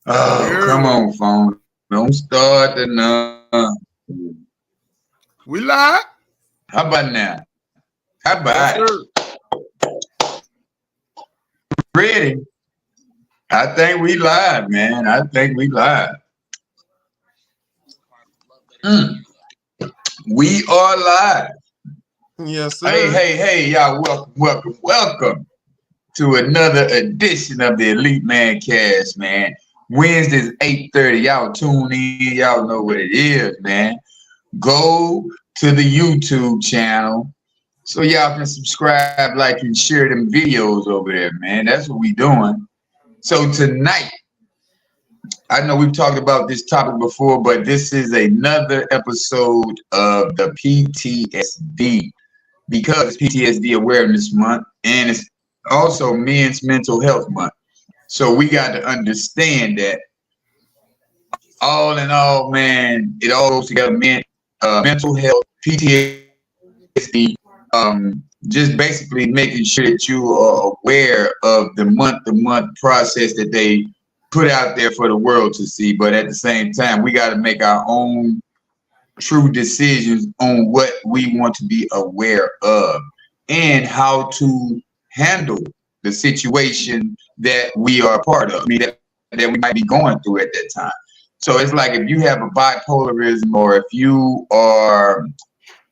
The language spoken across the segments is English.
Oh, come on, phone. Don't start the We live? How about now? How Yes, about sir. ready? I think we live, man. I think we live. Mm. We are live. Yes, Hey, sir. hey, hey, y'all. Welcome to another edition of the Elite Mancast, man. Wednesdays 8:30. Y'all tune in. Y'all know what it is, man. Go to the YouTube channel so y'all can subscribe, like, and share them videos over there, man. That's what we doing. So tonight, I know we've talked about this topic before, but this is another episode of the PTSD because it's PTSD Awareness Month and it's also Men's Mental Health Month. So we got to understand that all in all, man, it all goes together. Mental health, PTSD, just basically making sure that you are aware of the month-to-month process that they put out there for the world to see. But at the same time, we got to make our own true decisions on what we want to be aware of and how to handle the situation that we are part of. I mean, that we might be going through at that time. So it's like if you have a bipolarism or if you are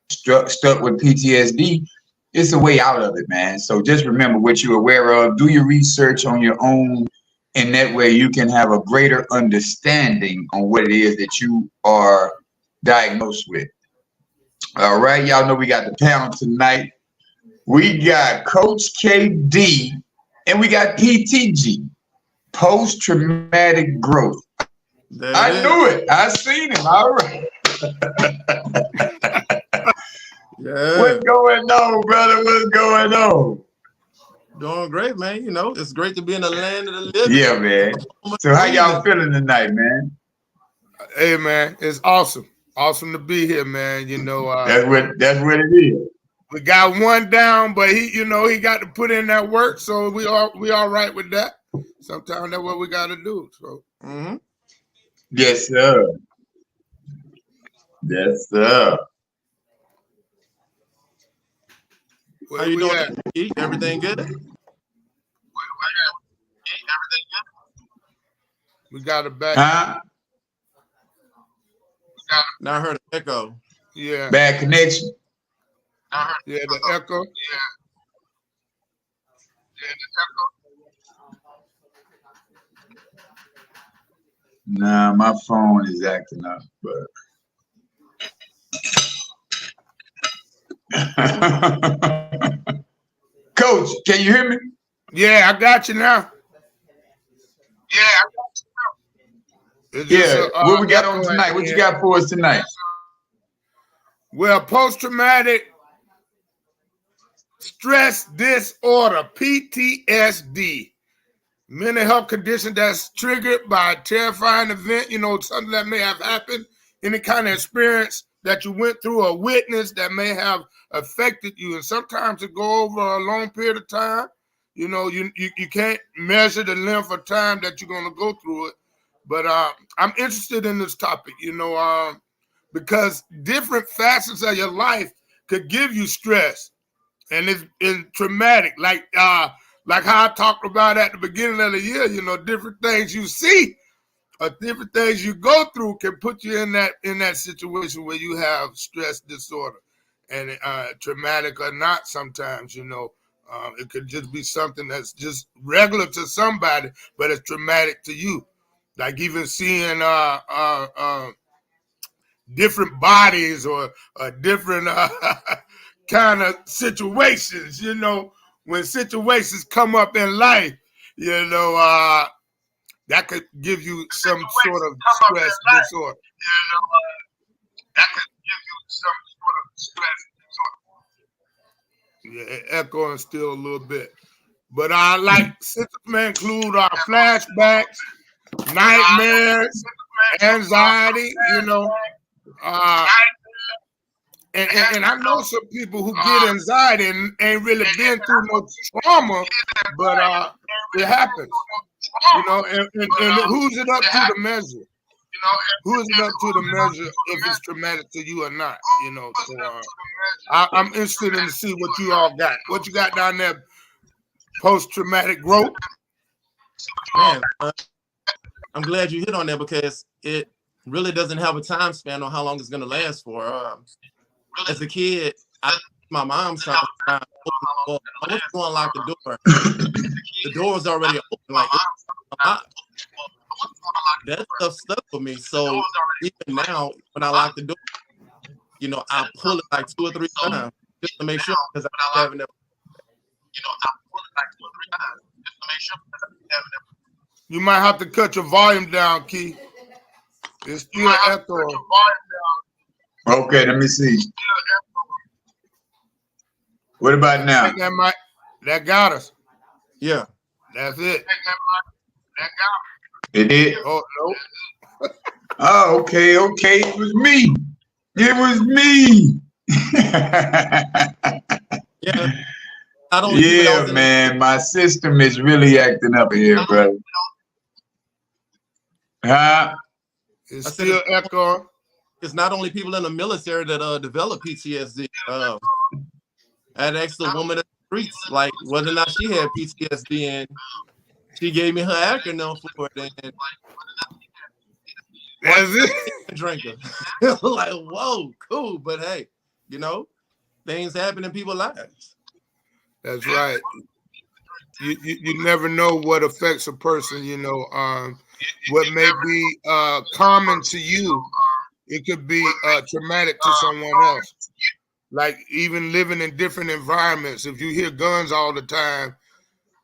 stuck with PTSD, it's a way out of it, man. So just remember what you're aware of. Do your research on your own, and that way you can have a greater understanding on what it is that you are diagnosed with. All right, y'all know we got the panel tonight. We got Coach KD and we got PTG, post traumatic growth. I knew it. I seen him. All right. Yeah. What's going on, brother? What's going on? Doing great, man. You know, it's great to be in the land of the living. Yeah, man. So how y'all feeling tonight, man? Hey, man, it's awesome. Awesome to be here, man. You know, that's what it is. We got one down, but he got to put in that work, so we all right with that. Sometimes that's what we got to do. So, Yes, sir. Yes, sir. How you doing? Everything good? We got it back. Now I heard an echo. Yeah. Bad connection. Yeah, the echo. Nah, my phone is acting up, but Coach, can you hear me? Yeah, I got you now. Yeah, what we got on tonight? What you got for us tonight? Well, post-traumatic stress disorder, PTSD, mental health condition that's triggered by a terrifying event, something that may have happened, any kind of experience that you went through or witnessed that may have affected you. And sometimes it go over a long period of time. You can't measure the length of time that you're going to go through it. But I'm interested in this topic, because different facets of your life could give you stress. And it's traumatic, like how I talked about at the beginning of the year. Different things you see or different things you go through can put you in that situation where you have stress disorder, and traumatic or not. Sometimes it could just be something that's just regular to somebody, but it's traumatic to you. Like even seeing different bodies or different kind of situations, when situations come up in life, that could give you some sort of stress disorder. That could give you some sort of stress disorder. Yeah, echoing still a little bit. But I like symptoms include flashbacks, nightmares, anxiety, And I know some people who get anxiety and ain't really been through no trauma, but it happens, you know. And who's it up to the measure? Who is it up to the measure if it's traumatic to you or not? You know, so I'm interested in to see what you all got. What you got down there? Post-traumatic growth. Man, I'm glad you hit on that because it really doesn't have a time span on how long it's going to last for. As a kid, my mom's trying to open the door. I was going to lock the door. The door was already open. Like, that stuff stuck with me. So even now, when I lock the door, you know, I pull it like 2 or 3 times just to make sure because I haven't ever. You might have to cut your volume down, Key. It's still echoing. Okay, let me see. What about now? That got us. Yeah. That's it. It did? Oh, no. Oh, okay. It was me. Yeah. Yeah, man. My system is really acting up here, bro. Huh? It's still echoing. It's not only people in the military that develop PTSD. I had asked a woman in the streets, like, whether or not she had PTSD, and she gave me her acronym for it. And that's it. Drinker. Like, whoa, cool. But hey, you know, things happen in people's lives. That's right. You never know what affects a person, you know. What may be common to you, it could be traumatic to someone else. Like even living in different environments, if you hear guns all the time,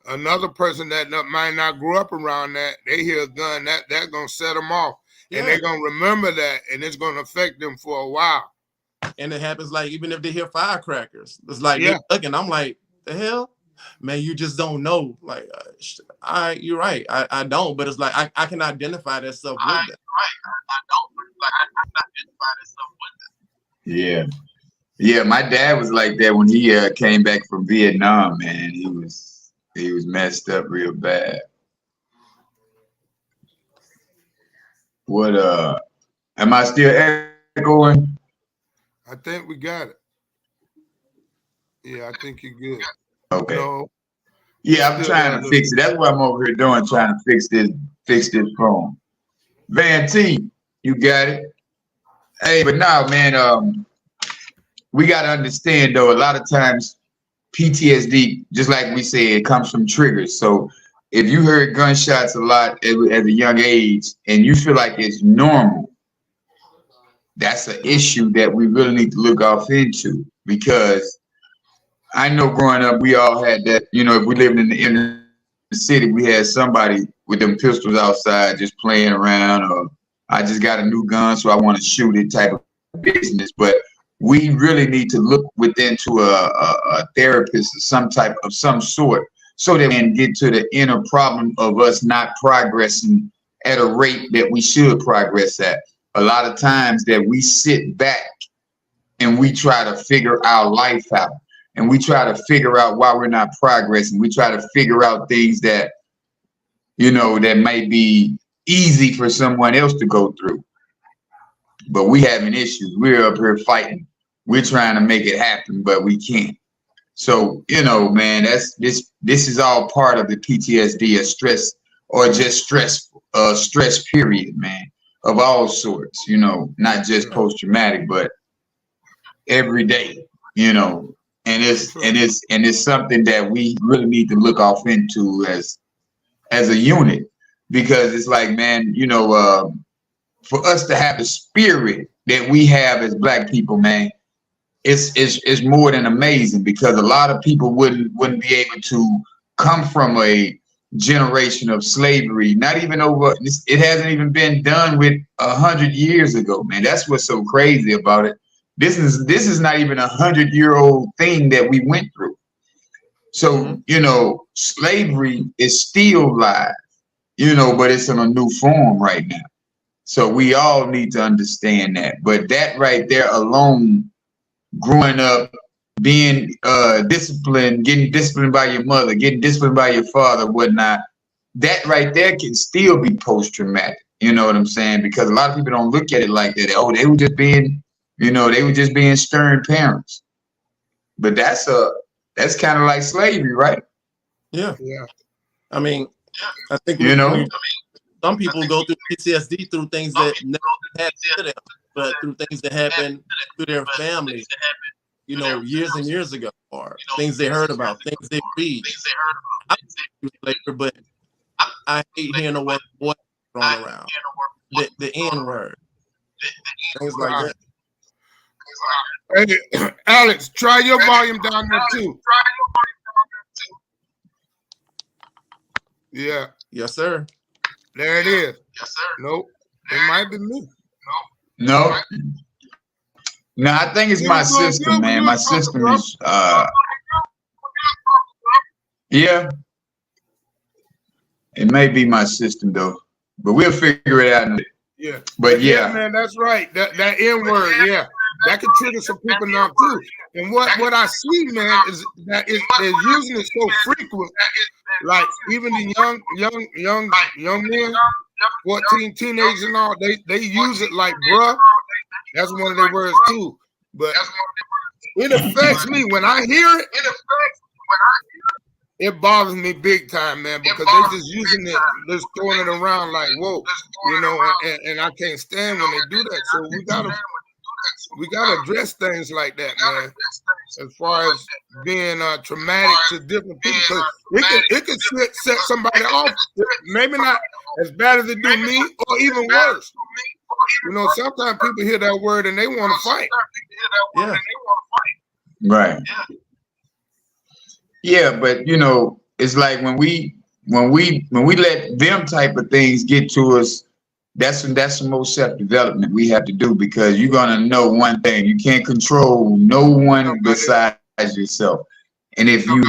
another person that might not grow up around that, they hear a gun, that's going to set them off. Yeah. And they're going to remember that, and it's going to affect them for a while. And it happens like even if they hear firecrackers. It's like, yeah. Looking, I'm like, the hell? Man, you just don't know. Like, you're right. I don't, but it's like I can identify that stuff with that. I don't, but it's like I can identify that stuff with that. Yeah. Yeah, my dad was like that when he came back from Vietnam, man. He was messed up real bad. What am I still echoing? I think we got it. Yeah, I think you're good. Okay. No, yeah, I'm trying to fix it. That's what I'm over here doing, trying to fix this phone. Van T, you got it. Hey, but now, man, we got to understand, though, a lot of times PTSD, just like we said, it comes from triggers. So if you heard gunshots a lot at a young age and you feel like it's normal, that's an issue that we really need to look off into, because I know growing up, we all had that, you know, if we lived in the inner city, we had somebody with them pistols outside just playing around, or I just got a new gun, so I want to shoot it type of business. But we really need to look within to a therapist of some sort, so that we can get to the inner problem of us not progressing at a rate that we should progress at. A lot of times that we sit back and we try to figure our life out, and we try to figure out why we're not progressing. We try to figure out things that, you know, that might be easy for someone else to go through. But we having issues. We're up here fighting. We're trying to make it happen, but we can't. So, you know, man, this is all part of the PTSD, stress, or just stress period, man, of all sorts, you know, not just post-traumatic, but every day, you know, and it's something that we really need to look off into as a unit, because it's like, man, you know, for us to have the spirit that we have as Black people, man, it's more than amazing, because a lot of people wouldn't be able to come from a generation of slavery. Not even over, it hasn't even been done with 100 years ago, man. That's what's so crazy about it. This is not even 100-year-old thing that we went through. So, you know, slavery is still live, you know, but it's in a new form right now. So we all need to understand that. But that right there alone growing up, being disciplined, getting disciplined by your mother, getting disciplined by your father, whatnot, that right there can still be post-traumatic. You know what I'm saying? Because a lot of people don't look at it like that. Oh, they were just being, they were just being stern parents. But that's kind of like slavery, right? Yeah. Yeah. I mean, I think some people go through PTSD through things that never happened to them, but through things that happened to their family, years and years ago, or things they heard about, things they read. But I hate hearing the word boy thrown around. The N word. Things like that. Hey, Alex, try your volume down there too. Yeah. Yes, sir. There it is. Yes, sir. Nope. It might be me. No. No, I think it's my system, man. My system is yeah. It may be my system though. But we'll figure it out. Yeah. But yeah, man, that's right. That N word, yeah. That can trigger some people now too. And what I see, man, is that they're using it so frequent. Like even the young men, 14 teenagers and all, they use it like bruh. That's one of their words too. But it affects me when I hear it. It bothers me big time, man, because they just using it, just throwing it around like whoa, and I can't stand when they do that. So we gotta address things like that, man. As far as being traumatic to different people, because it could set somebody off. Maybe not as bad as it do me, or even worse. Sometimes people hear that word and they want to fight. Yeah. Right. Yeah, but it's like when we let them type of things get to us, that's the most self-development we have to do, because you're gonna know one thing: you can't control no one besides yourself. And if you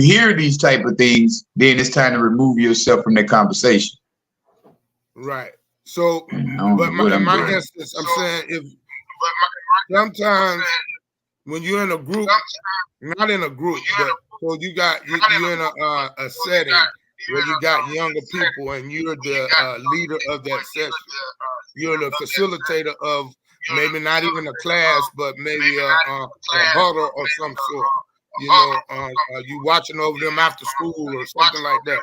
hear these type of things, then it's time to remove yourself from the conversation. Right. So, but in my instance, I'm saying sometimes when you're in a group, not in a group, but so you're in a setting where you got younger people and you're the leader of that session. You're the facilitator of maybe not even a class, but maybe a huddle or some sort. You watching over them after school or something like that.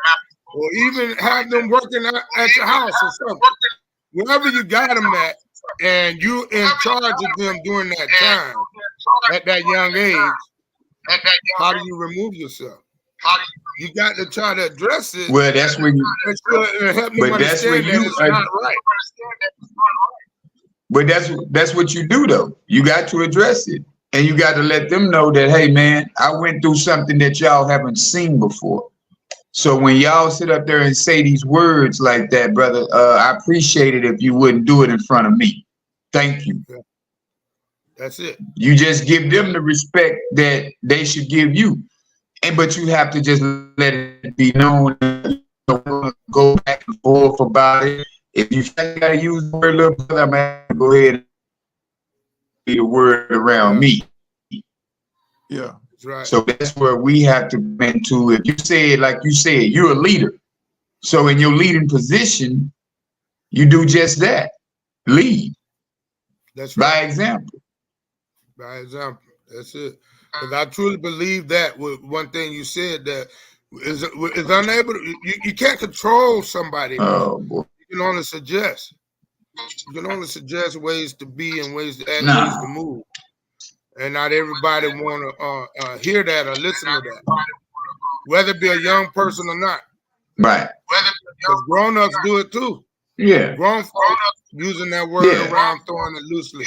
Or even have them working at your house or something. Wherever you got them at, and you in charge of them during that time, at that young age, how do you remove yourself? You got to try to address it. Well, that's when you. But that's when you. Not right. But that's what you do though. You got to address it, and you got to let them know that, hey man, I went through something that y'all haven't seen before. So when y'all sit up there and say these words like that, brother, I appreciate it if you wouldn't do it in front of me. Thank you. Yeah. That's it. You just give them the respect that they should give you. But you have to just let it be known. Go back and forth about it. If you got to use the word, little brother, I'm going to go ahead and be the word around me. Yeah. Right. So that's where we have to bend to. If you say it like you said, you're a leader. So in your leading position, you do just that. Lead. That's right. By example. By example. That's it. Because I truly believe that with one thing you said, that is unable to, you can't control somebody. Oh boy. You can only suggest. You can only suggest ways to be and ways to act, ways to move. And not everybody want to hear that or listen to that, whether it be a young person or not. Right. Because grown-ups do it too. Yeah. Grown folks using that word around, throwing it loosely.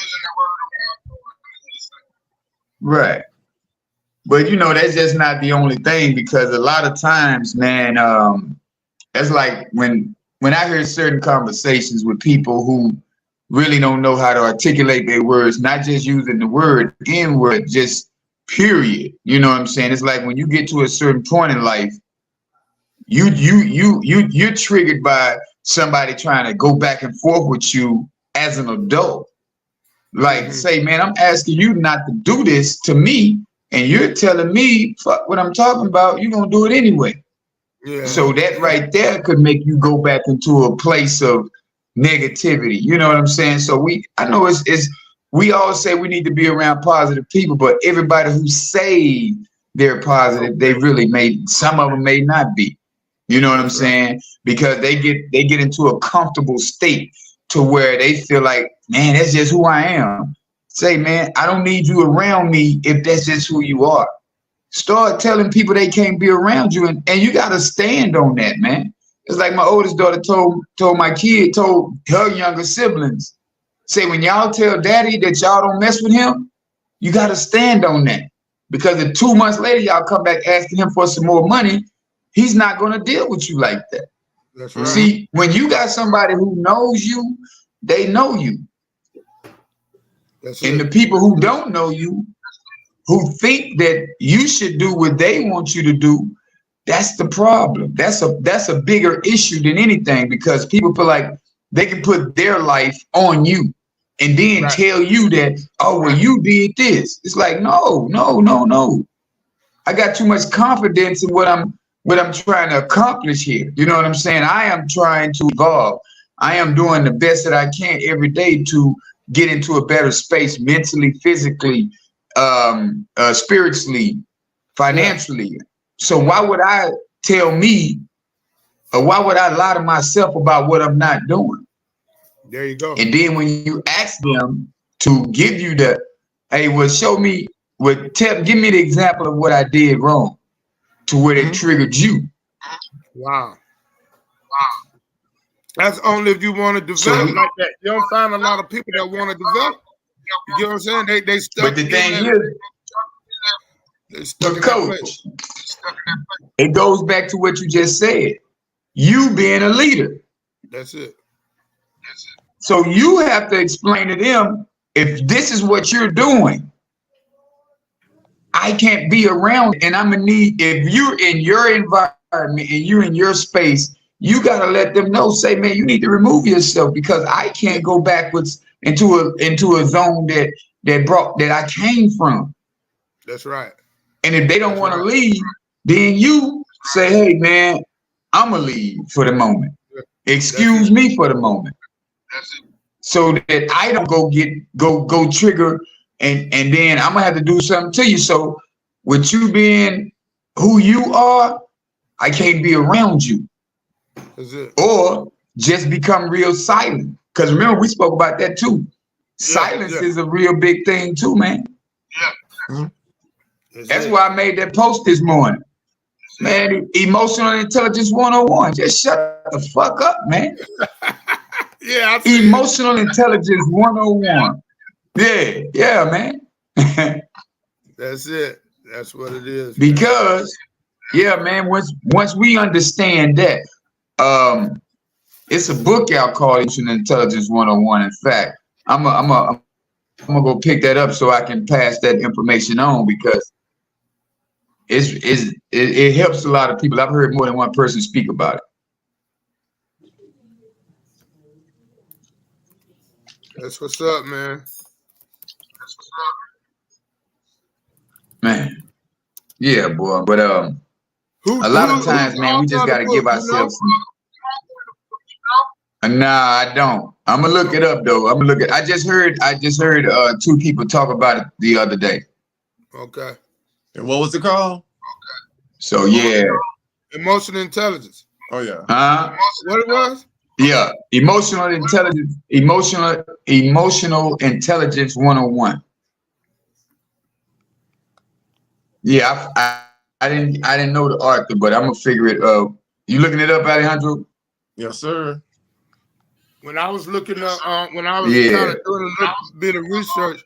Right. But that's just not the only thing, because a lot of times, man, it's like when I hear certain conversations with people who really don't know how to articulate their words, not just using the word N-word, just period. You know what I'm saying? It's like when you get to a certain point in life, you're triggered by somebody trying to go back and forth with you as an adult. Like, say, man, I'm asking you not to do this to me, and you're telling me, fuck what I'm talking about, you're going to do it anyway. Yeah. So that right there could make you go back into a place of negativity. You know what I'm saying? So I know we all say we need to be around positive people, but everybody who say they're positive, they really some of them may not be. You know what I'm saying? Because they get into a comfortable state to where they feel like, man, that's just who I am. Say, man, I don't need you around me if that's just who you are. Start telling people they can't be around you, and you got to stand on that, man. It's like my oldest daughter told her younger siblings, say, when y'all tell daddy that y'all don't mess with him, you got to stand on that. Because if 2 months later y'all come back asking him for some more money, he's not going to deal with you like that. That's right. See, when you got somebody who knows you, they know you. And the people who don't know you, who think that you should do what they want you to do, that's the problem. That's a bigger issue than anything, because people feel like they can put their life on you and then tell you that, oh, well, you did this. It's like, no. I got too much confidence in what I'm trying to accomplish here. You know what I'm saying? I am trying to evolve. I am doing the best that I can every day to get into a better space mentally, physically, spiritually, financially. So why would I tell me, or why would I lie to myself about what I'm not doing? There you go. And then when you ask them to give you the, hey, well, give me the example of what I did wrong to where it triggered you. Wow. That's only if you want to develop like that. You don't find a lot of people that want to develop. You know what I'm saying? They stuck. But the thing is, but coach, it goes back to what you just said. You being a leader. That's it. So you have to explain to them, if this is what you're doing, I can't be around, and I'm gonna need, if you're in your environment and you're in your space, you gotta let them know, say, man, you need to remove yourself, because I can't go backwards into a zone that I came from. That's right. And if they don't want to leave, then you say, hey, man, I'm gonna leave for the moment. Excuse me for the moment. So that I don't go trigger, and then I'm gonna have to do something to you. So with you being who you are, I can't be around you. Or just become real silent. Because remember, we spoke about that too. Silence is a real big thing too, man. That's why I made that post this morning. Man, emotional intelligence 101. Just shut the fuck up, man. Emotional intelligence 101. Yeah, man. That's it. That's what it is. Because, yeah, man, once we understand that, it's a book out called Emotional Intelligence 101. In fact, I'm gonna go pick that up so I can pass that information on, because it helps a lot of people. I've heard more than one person speak about it. That's what's up, man. Man, yeah, boy. But a lot of times, man, we just gotta give ourselves some. Nah, I don't. I'm gonna look it up though. I just heard two people talk about it the other day. Okay. And what was it called? So yeah. Emotional intelligence. Oh yeah. What it was? Yeah, emotional intelligence 101. Yeah, I didn't know the author, but I'm gonna figure it out. You looking it up, Alejandro? Yes, sir. When I was looking up, when I was kind of doing a little bit of research,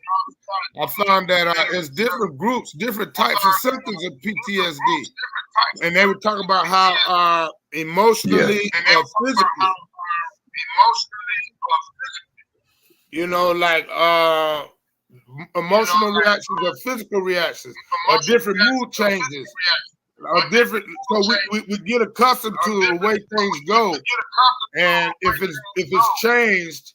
I found that there's different groups, different types of symptoms of PTSD, and they were talking about how emotionally or physically. You know, like emotional reactions or physical reactions, or different mood changes, or different. So we get accustomed to the way things go, and if it's changed,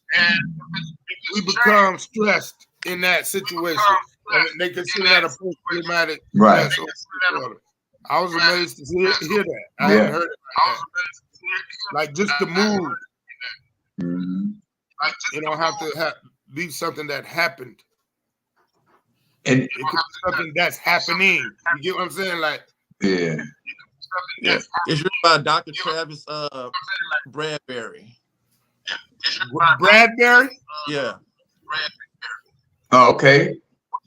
we become stressed in that situation. And they consider that a post-traumatic Right. stress disorder. I was amazed to hear that. I hadn't heard it like that. Like just the mood. Mm-hmm. You don't have to be something that happened. And it could be something that's happening. You get what I'm saying? Like, yeah. It's written by Dr. Travis Bradbury. Bradbury? Yeah. Oh, okay.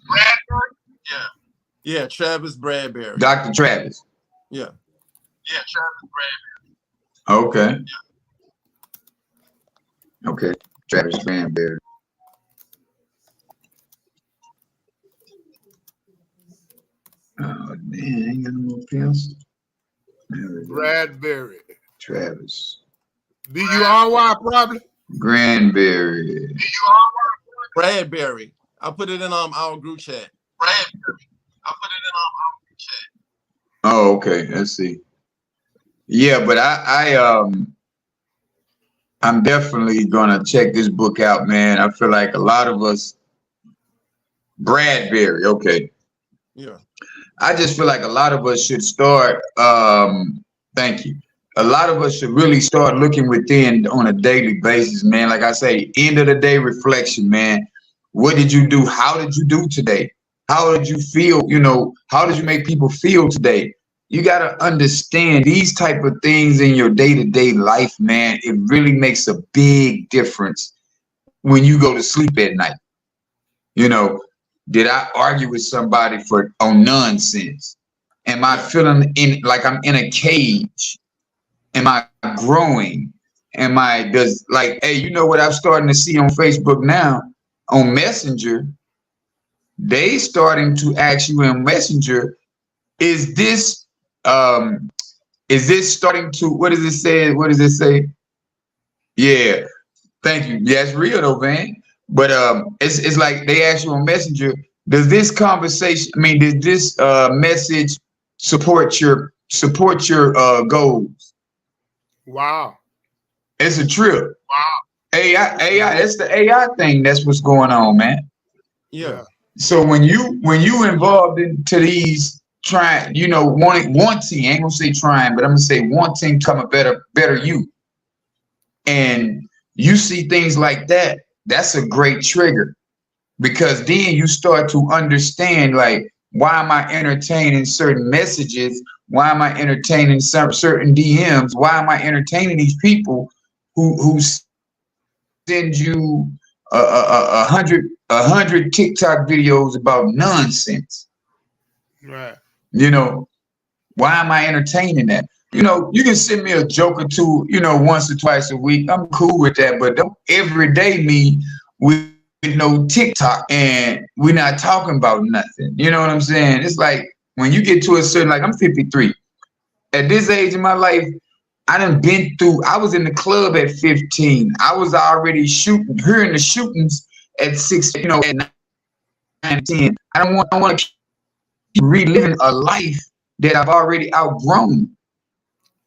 Bradbury? Yeah, Travis Bradbury. Dr. Travis. Yeah. Yeah, Travis Bradbury. Okay. Okay. Travis Bradbury. Oh man, I ain't got no more pills. Bradbury. Travis. B-U-R-Y probably. Granberry. Bradbury. I put it in our group chat. Bradbury. I put it in our group chat. Oh, okay. Let's see. Yeah, but I'm definitely gonna check this book out, man. I feel like a lot of us. Bradbury. Okay. Yeah. I just feel like a lot of us should start. Thank you. A lot of us should really start looking within on a daily basis, man. Like I say, end of the day reflection, man. What did you do? How did you do today? How did you feel? You know, how did you make people feel today? You got to understand these type of things in your day-to-day life, man. It really makes a big difference when you go to sleep at night. You know, did I argue with somebody on nonsense? Am I feeling like I'm in a cage? Am I growing? Hey, you know what I'm starting to see on Facebook now, on Messenger, they starting to ask you in Messenger, is this starting to, what does it say? What does it say? Yeah, thank you. Yeah, it's real though, man. But it's like they ask you on Messenger, does this conversation, does this message support your goals? Wow. It's a trip. Wow. AI, that's the AI thing. That's what's going on, man. Yeah. So when you involved into these trying, you know, wanting, I ain't gonna say trying, but I'm gonna say wanting to become a better you. And you see things like that, that's a great trigger. Because then you start to understand, like, why am I entertaining certain messages? Why am I entertaining certain DMs? Why am I entertaining these people who send you a hundred TikTok videos about nonsense? Right. You know, why am I entertaining that? You know, you can send me a joke or two, you know, once or twice a week. I'm cool with that, but don't every day me with no TikTok and we're not talking about nothing. You know what I'm saying? It's like when you get to a certain, like I'm 53. At this age in my life, I was in the club at 15. I was already hearing the shootings at 6, you know, at 9, 10. I don't want to keep reliving a life that I've already outgrown.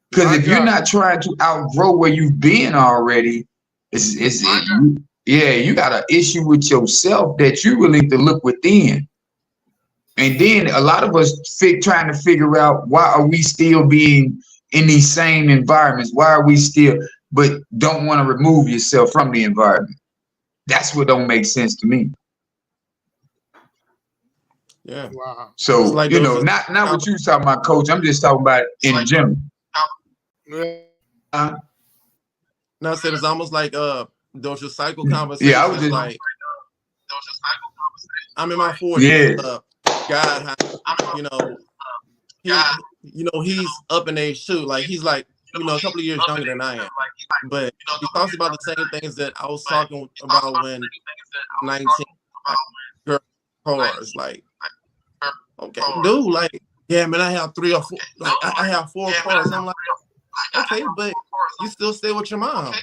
Because if you're not trying to outgrow where you've been already, you got an issue with yourself that you really need to look within. And then a lot of us trying to figure out, why are we still being in these same environments? Why are we still, but don't want to remove yourself from the environment? That's what don't make sense to me. Yeah. Wow. So, like, you know, not what you talking about, Coach. I'm just talking about in general. No, I said it's almost like those are cycle conversations. Yeah, I was just like, I'm in my 40s. Yeah. God, he's up in age too. Like he's like, you know, a couple of years younger than I am. But he talks about the same things that I was talking about when 19 girl cars. Like, okay, dude, like, yeah, man, I have 3 or 4. Like, I have 4 cars. I'm like, okay, but you still stay with your mom.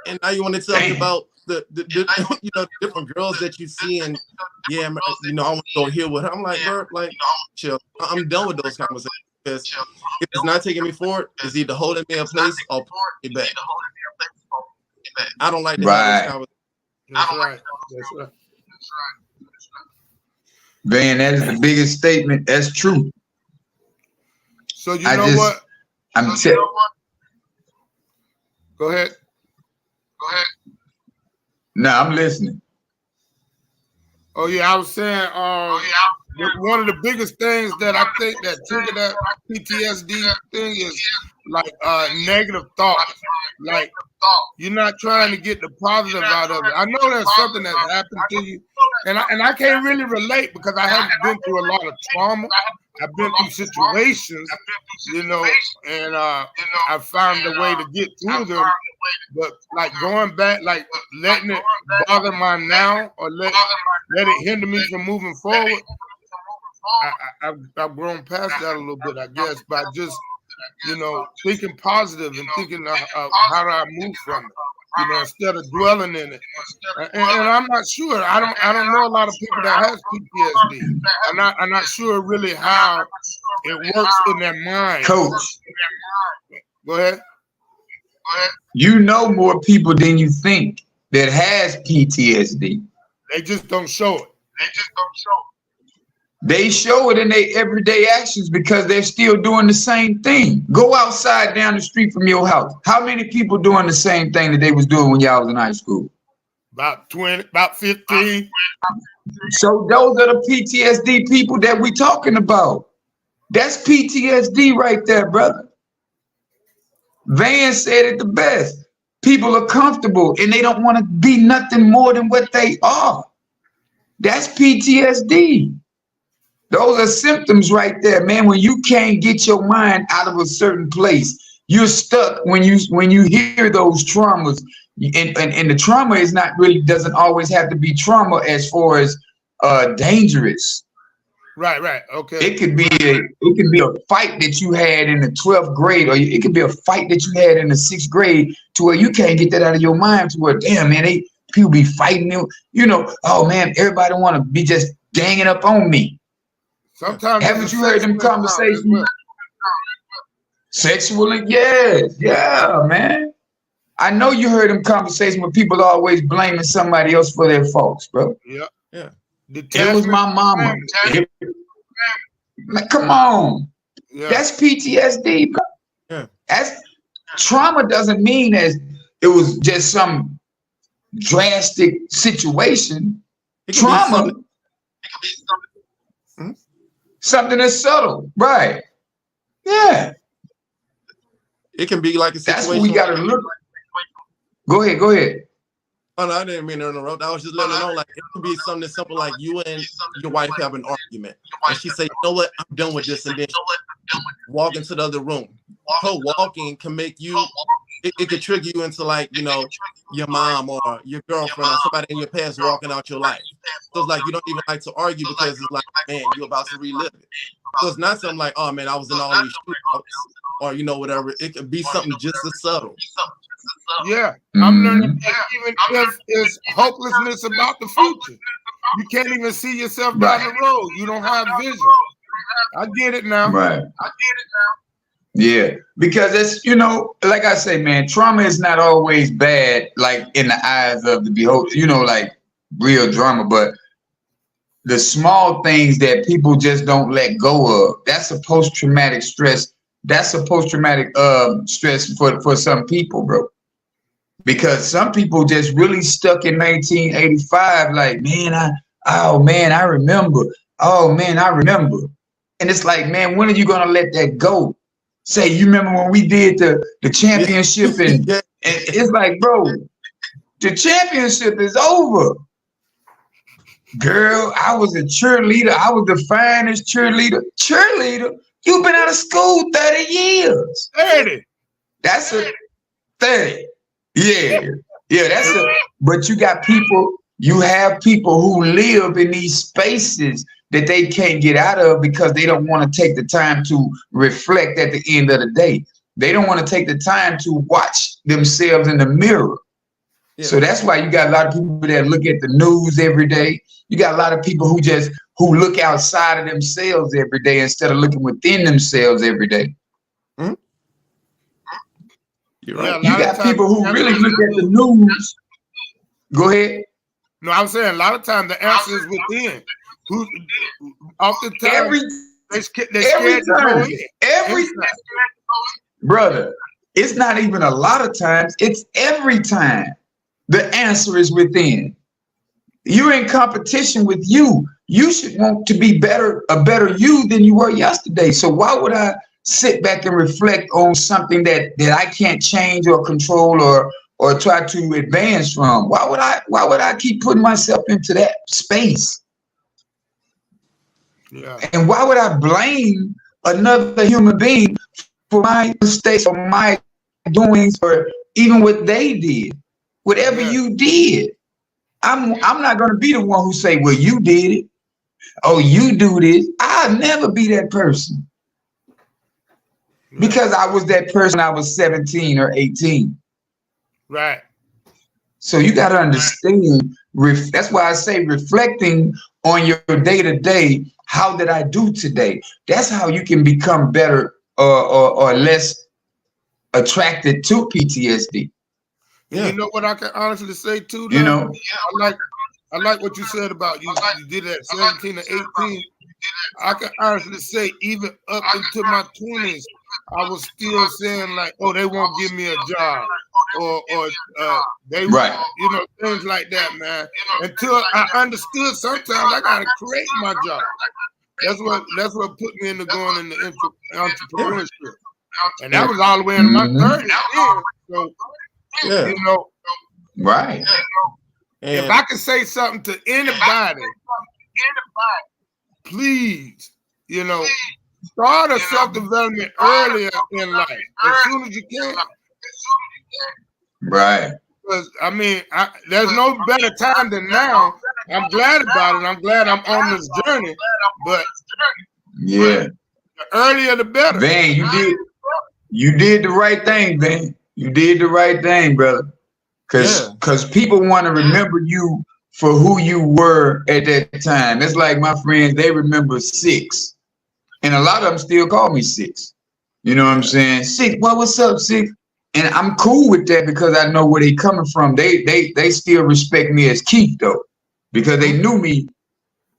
And now you want to tell me about the you know, different girls that you see, and yeah, you know, I want to go here with her. I'm like, bro, like, chill. I'm done with those conversations, because if it's not taking me forward, it's either holding me in place or pulling me back. I don't like to have those conversations. That's right. That's right. Man, that is the biggest statement. That's true. So you know what? I'm Go ahead. No, I'm listening. Oh yeah, I was saying one of the biggest things that I think that trigger that PTSD thing is like negative thoughts. Like you're not trying to get the positive out of it. I know that's something that happened to you, and I can't really relate because I haven't been through a lot of trauma. I've been through situations, you know, and I found a way to get through them. But like going back, like letting it bother my now or let it hinder me from moving forward. I've grown past that a little bit, I guess, by just, you know, thinking positive and thinking of how do I move from it, you know, instead of dwelling in it. And I'm not sure. I don't know a lot of people that has PTSD. I'm not sure really how it works in their mind. Coach, go ahead. You know more people than you think that has PTSD. They just don't show it. They show it in their everyday actions because they're still doing the same thing. Go outside down the street from your house. How many people doing the same thing that they was doing when y'all was in high school? About 20, about 15. So those are the PTSD people that we talking about. That's PTSD right there, brother. Van said it the best. People are comfortable and they don't want to be nothing more than what they are. That's PTSD. Those are symptoms right there, man. When you can't get your mind out of a certain place, you're stuck when you hear those traumas. And the trauma is not really, doesn't always have to be trauma as far as dangerous. Right. Okay. It could be a fight that you had in the 12th grade, or it could be a fight that you had in the 6th grade to where you can't get that out of your mind to where, damn, man, people be fighting you know, oh man, everybody want to be just ganging up on me. Sometimes haven't you heard them conversations? Well. Sexually, yeah, man. I know you heard them conversations where people always blaming somebody else for their faults, bro. Yeah. It was my mama. Come on. Yeah. That's PTSD, bro. Yeah. That's trauma doesn't mean as it was just some drastic situation. Trauma. Something that's subtle, right? Yeah. It can be like a situation. That's what we gotta look. Go ahead. Oh no, I didn't mean to interrupt. I was just letting her know, like it can be something simple like you and your wife have an argument, and she say, "You know what? I'm done with this," and then walk into the other room. Her walking can make you. It could trigger you into like, you know, your mom or your girlfriend or somebody in your past walking out your life. So it's like you don't even like to argue because it's like, man, you're about to relive it. So it's not something like, oh man, I was in all these shootouts or you know whatever. It could be something just as subtle. Yeah, I'm learning that even if it's hopelessness about the future, you can't even see yourself down the road. You don't have vision. I get it now. Right. Yeah, because it's, you know, like I say, man, trauma is not always bad, like in the eyes of the beholder, you know, like real drama, but the small things that people just don't let go of, that's a post-traumatic stress. That's a post-traumatic stress for some people, bro. Because some people just really stuck in 1985, like, man, I remember. Oh man, I remember. And it's like, man, when are you gonna let that go? Say, you remember when we did the championship and it's like, bro, the championship is over. Girl, I was a cheerleader. I was the finest cheerleader. Cheerleader? You've been out of school 30 years. 30. That's a 30. Yeah, that's a, but you got people, you have people who live in these spaces that they can't get out of because they don't want to take the time to reflect at the end of the day. They don't want to take the time to watch themselves in the mirror. Yeah. So that's why you got a lot of people that look at the news every day. You got a lot of people who look outside of themselves every day instead of looking within themselves every day. Mm-hmm. You're right. You got people who really look at the news. Go ahead. No, I'm saying a lot of times the answer is within. Who oftentimes Every they scared to go in. Every brother, it's not even a lot of times, it's every time. The answer is within. You're in competition with you. You should want to be a better you than you were yesterday. So why would I sit back and reflect on something that I can't change or control or try to advance from? Why would I keep putting myself into that space? Yeah. And why would I blame another human being for my mistakes or my doings or even what they did? Whatever you did, I'm not going to be the one who say, well, you did it. Oh, you do this. I'll never be that person. Because I was that person I was 17 or 18. Right. So you got to understand, that's why I say reflecting on your day-to-day, how did I do today? That's how you can become better or less attracted to PTSD. Yeah. You know what I can honestly say too, though? You know, I like what you said about you did it at 17 or 18. I can honestly say even up into my 20s, I was still saying like, oh, they won't give me a job or they you know, things like that, man. Until I understood sometimes I gotta create my job. That's what put me into going into entrepreneurship. And that was all the way in my 30s. So you know, right. If I can say something to anybody, please, you know, start a self-development earlier in life, as soon as you can. Right. Because I mean, there's no better time than now. I'm glad about it. I'm glad I'm on this journey. But yeah, the earlier the better. Van, you did the right thing, Van. You did the right thing, brother. Because people want to remember you for who you were at that time. It's like my friends, they remember 6. And a lot of them still call me 6. You know what I'm saying? 6, well, what's up, 6? And I'm cool with that because I know where they coming from. They still respect me as Keith, though, because they knew me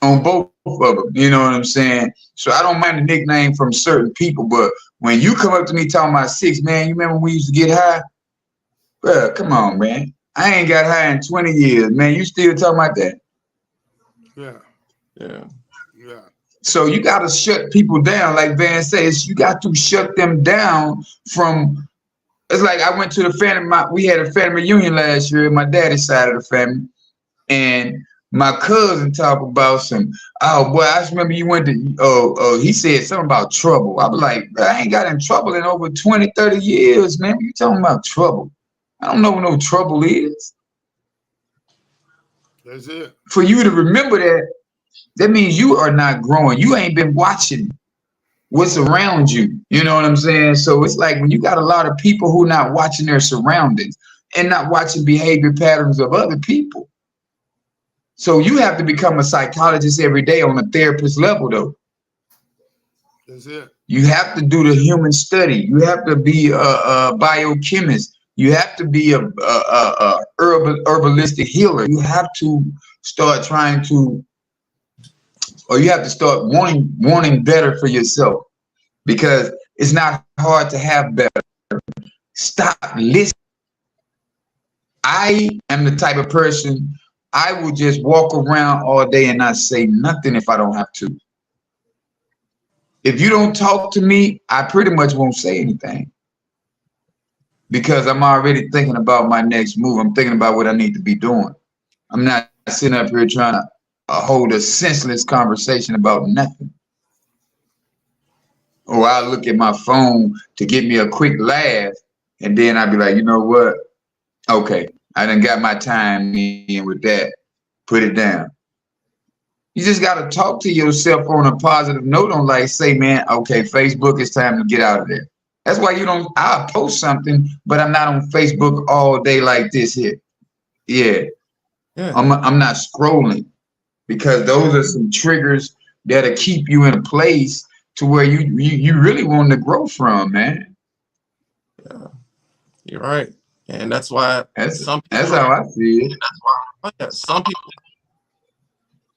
on both of them. You know what I'm saying? So I don't mind the nickname from certain people, but when you come up to me talking about 6, man, you remember when we used to get high? Bro, come on, man. I ain't got high in 20 years, man. You still talking about that? Yeah. So you got to shut people down. Like Van says, you got to shut them down from, it's like I went to the family, we had a family reunion last year, my daddy's side of the family. And my cousin talked about oh boy, I just remember you went to, he said something about trouble. I was like, I ain't got in trouble in over 20, 30 years, man. You talking about trouble? I don't know what no trouble is. That's it. For you to remember that means you are not growing. You ain't been watching what's around you. You know what I'm saying? So it's like when you got a lot of people who not watching their surroundings and not watching behavior patterns of other people. So you have to become a psychologist every day on a therapist level, though. That's it. You have to do the human study. You have to be a biochemist. You have to be a herbalistic healer. You have to start trying to, or you have to start wanting better for yourself, because it's not hard to have better. Stop listening. I am the type of person, I will just walk around all day and not say nothing if I don't have to. If you don't talk to me, I pretty much won't say anything, because I'm already thinking about my next move. I'm thinking about what I need to be doing. I'm not sitting up here trying to hold a senseless conversation about nothing. Or I look at my phone to get me a quick laugh, and then I'd be like, you know what? Okay, I done got my time in with that. Put it down. You just got to talk to yourself on a positive note. Don't like say, man, okay, Facebook, it's time to get out of there. That's why you don't, I'll post something, but I'm not on Facebook all day like this here. Yeah. I'm not scrolling, because those are some triggers that'll keep you in a place to where you really want to grow from, man. Yeah, you're right. And that's why that's how I see it. Oh, yeah. Some people,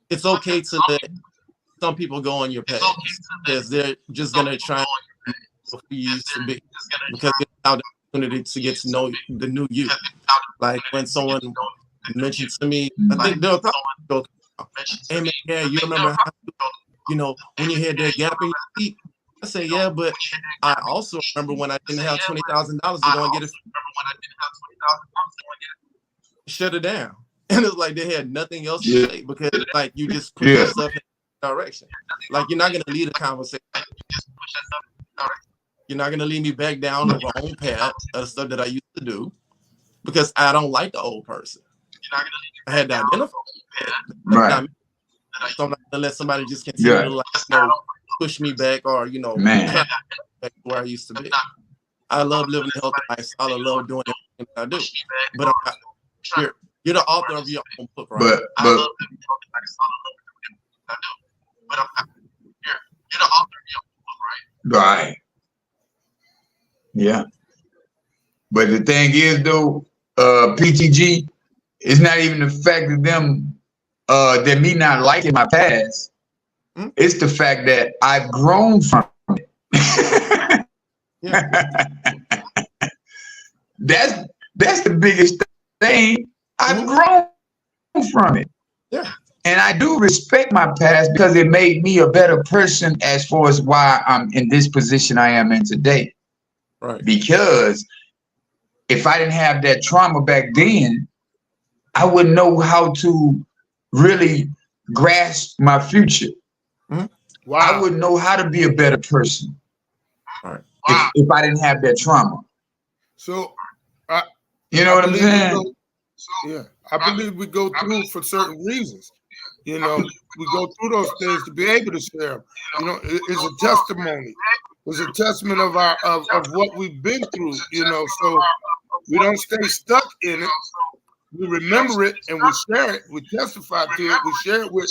it's okay to let some people go on your past because they're just gonna try who you used to be, because it's now the opportunity to get to know the new you. Like when someone mentioned to me, I think they'll probably go, hey man, yeah, you remember how, you know, when you had that gap in your feet? I say, yeah, but I also remember when I didn't have $20,000 to go and get it. Shut it down. And it's like they had nothing else to say, because like you just push yourself in that direction. Like you're not gonna lead a conversation. You're not gonna lead me back down the wrong path of stuff that I used to do, because I don't like the old person. I had to identify. Right. So I'm not gonna let somebody just continue to like, you know, push me back, or you know, back to where I used to be. I love living a healthy lifestyle. I love doing everything I do. But I'm not, you're the author of your own book, right? But you're the author of your own book, right? Right. Yeah. But the thing is, though, PTG, it's not even the fact of them, that me not liking my past. It's the fact that I've grown from it. That's the biggest thing. I've grown from it. Yeah. And I do respect my past because it made me a better person as far as why I'm in this position I am in today. Right. Because if I didn't have that trauma back then, I wouldn't know how to really grasp my future. Wow. I wouldn't know how to be a better person if I didn't have that trauma. So, you know what I'm saying? I believe we go through for certain reasons. You know, we go through those things to be able to share them. You know, it's a testimony. It's a testament of our of what we've been through. You know, so we don't stay stuck in it. We remember it and we share it. We testify to it. We share it with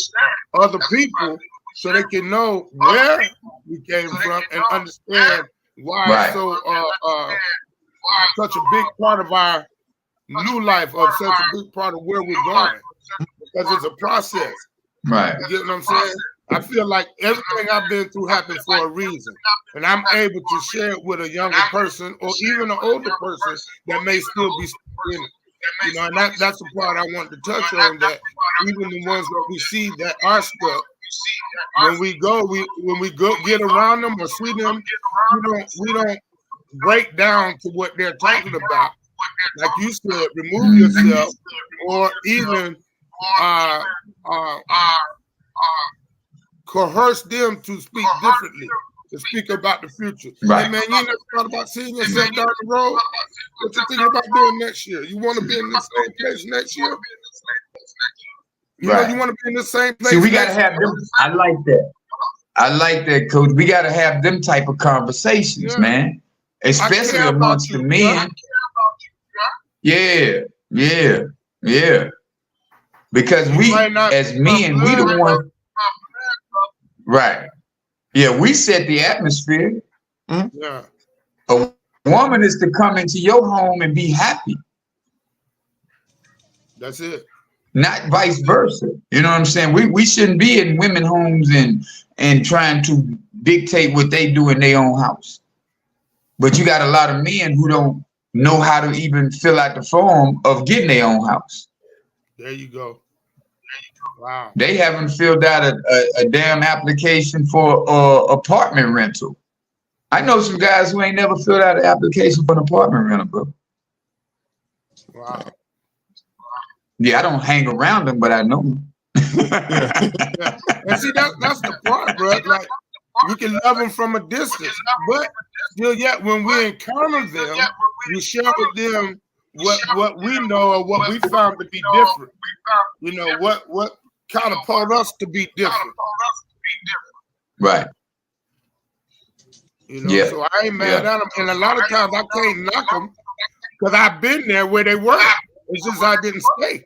other people so they can know where we came from and understand why it's so such a big part of our new life, or such a big part of where we're going, because it's a process. Right. You get what I'm saying? I feel like everything I've been through happened for a reason, and I'm able to share it with a younger person or even an older person that may still be in it. You know, and that's the part I want to touch on, that even the ones that we see that are stuck, when we go get around them or see them, we don't break down to what they're talking about. Like you said, remove yourself, or even coerce them to speak differently, to speak about the future. Right. Hey man, you never thought about seeing yourself down the road? What you thinking about doing next year? You want to be in the same place next year? You know, you want to be in the same place. See, we gotta have them. I like that, Coach. We gotta have them type of conversations, man. Especially amongst the men. Yeah. Because we, as men, we the ones. Right. Yeah, we set the atmosphere. Yeah. A woman is to come into your home and be happy. That's it. Not vice versa. You know what I'm saying? We shouldn't be in women's homes and trying to dictate what they do in their own house. But you got a lot of men who don't know how to even fill out the form of getting their own house. There you go. Wow. They haven't filled out a damn application for apartment rental. I know some guys who ain't never filled out an application for an apartment rental, bro. Wow. Yeah, I don't hang around them, but I know them. Yeah. And see, that's the part, bro. Like, we can love them from a distance, but still yet when we encounter them, we share with them what we know or what we found to be different. You know, what kind of pulled us to be different. Right. You know, so I ain't mad at them. And a lot of times I can't knock them because I've been there where they were. It's just I didn't stay.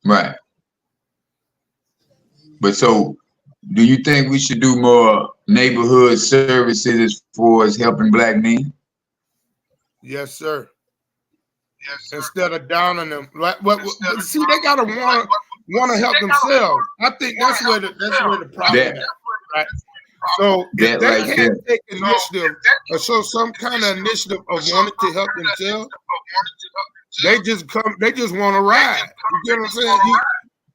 Right. But so, do you think we should do more neighborhood services as far as helping Black men? Yes, sir. instead of downing them. See, they gotta want to help themselves. I think that's where the problem is. Right? So if they can't take initiative or show some kind of initiative of wanting to help themselves, they just want to ride. You get what I'm saying?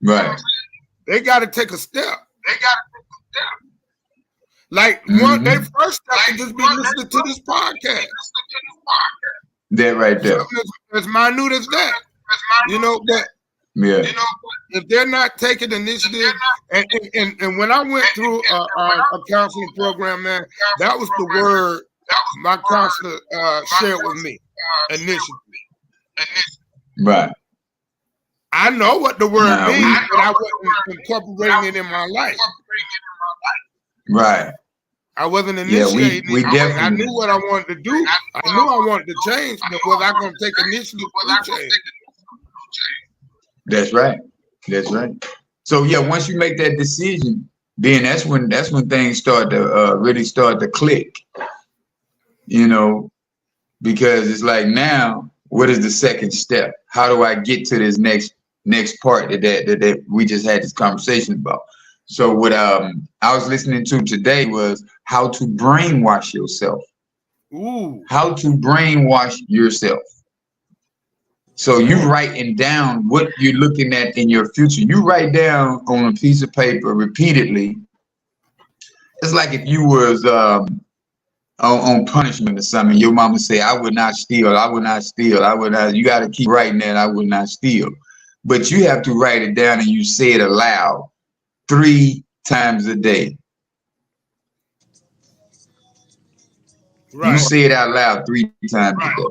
Right. They got to take a step. Like their first step can just be listening to this podcast. That right there. As minute as that. You know, but if they're not taking initiative, and when I went through a counseling program, man, that was the word my counselor shared with me, initiative. Right. I know what the word means, but I wasn't incorporating it in my life. Right. I wasn't initiating we definitely. I knew what I wanted to do. I knew I wanted to change, but was I going to take initiative to change? That's right. That's right. So yeah, once you make that decision, then that's when things start to really start to click. You know, because it's like, now, what is the second step? How do I get to this next part that we just had this conversation about? So what I was listening to today was how to brainwash yourself. Ooh. How to brainwash yourself. So you writing down what you're looking at in your future. You write down on a piece of paper repeatedly. It's like if you was on punishment or something. Your mama say, I would not steal. I would not steal. I would not. You got to keep writing that. I would not steal. But you have to write it down and you say it aloud 3 times a day. Right. You say it out loud 3 times a day.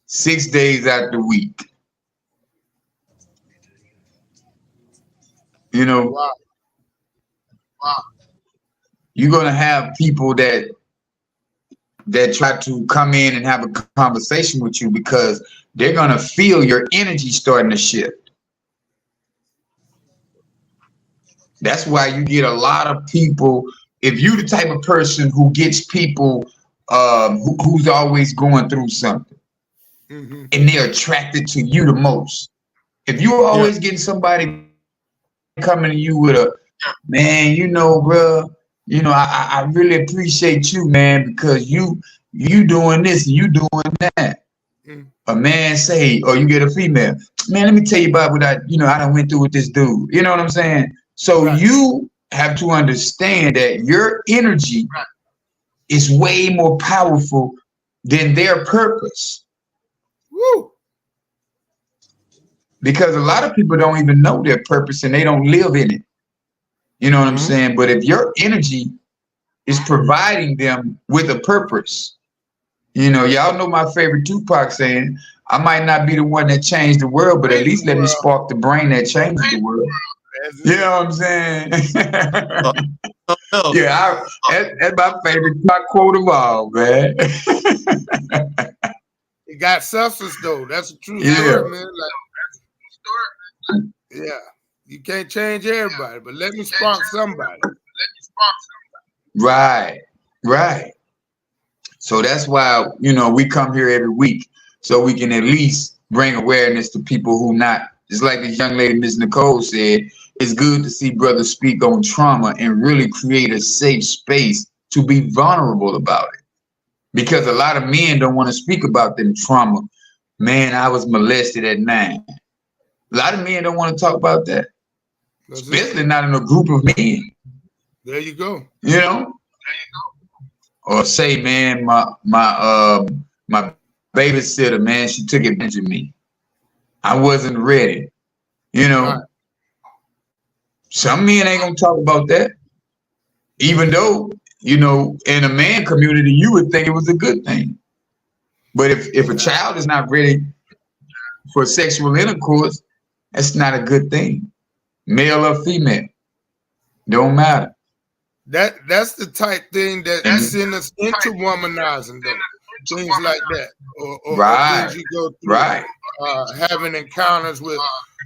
6 days out the week. You know, wow. You're gonna have people that try to come in and have a conversation with you because they're gonna feel your energy starting to shift. That's why you get a lot of people. If you're the type of person who gets people who's always going through something, and they're attracted to you the most. If you're always getting somebody coming to you with a, man, you know, bro, you know, I really appreciate you, man, because you doing this and you doing that. A man say, or you get a female, man, let me tell you about what I done went through with this dude. You know what I'm saying? So you have to understand that your energy is way more powerful than their purpose. Woo. Because a lot of people don't even know their purpose and they don't live in it. You know what I'm saying? But if your energy is providing them with a purpose, you know, y'all know my favorite Tupac saying, I might not be the one that changed the world, but at least let me spark the brain that changed the world. You know what I'm saying? Yeah, that's my favorite quote of all, man. It got substance though. That's a true story, man. Like, yeah, you can't change everybody, but let me spark somebody. Right. So that's why, you know, we come here every week so we can at least bring awareness to people who not, just like this young lady, Miss Nicole said, it's good to see brothers speak on trauma and really create a safe space to be vulnerable about it. Because a lot of men don't want to speak about them trauma. Man, I was molested at 9. A lot of men don't want to talk about that. Especially not in a group of men. There you go. You know? Or say, man, my babysitter, man, she took advantage of me. I wasn't ready. You know? Right. Some men ain't gonna talk about that. Even though, you know, in a man community, you would think it was a good thing. But if a child is not ready for sexual intercourse, that's not a good thing. Male or female, don't matter. That's the type thing that sends us into womanizing, though. Things like that, or things you go through, having encounters with.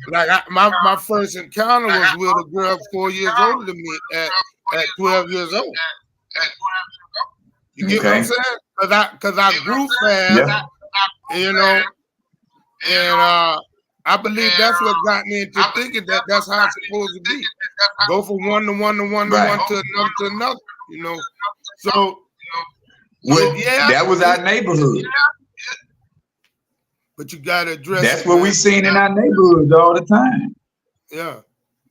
Like my first encounter was with a girl 4 years older than me at 12 years old. You get what I'm saying? Because I grew fast, you know, And I believe that's what got me into thinking that that's how it's supposed to be. Go from one to one to one to one to another, you know. So, yeah. That was our neighborhood. But you got to address That's what we seen in our neighborhoods all the time. Yeah.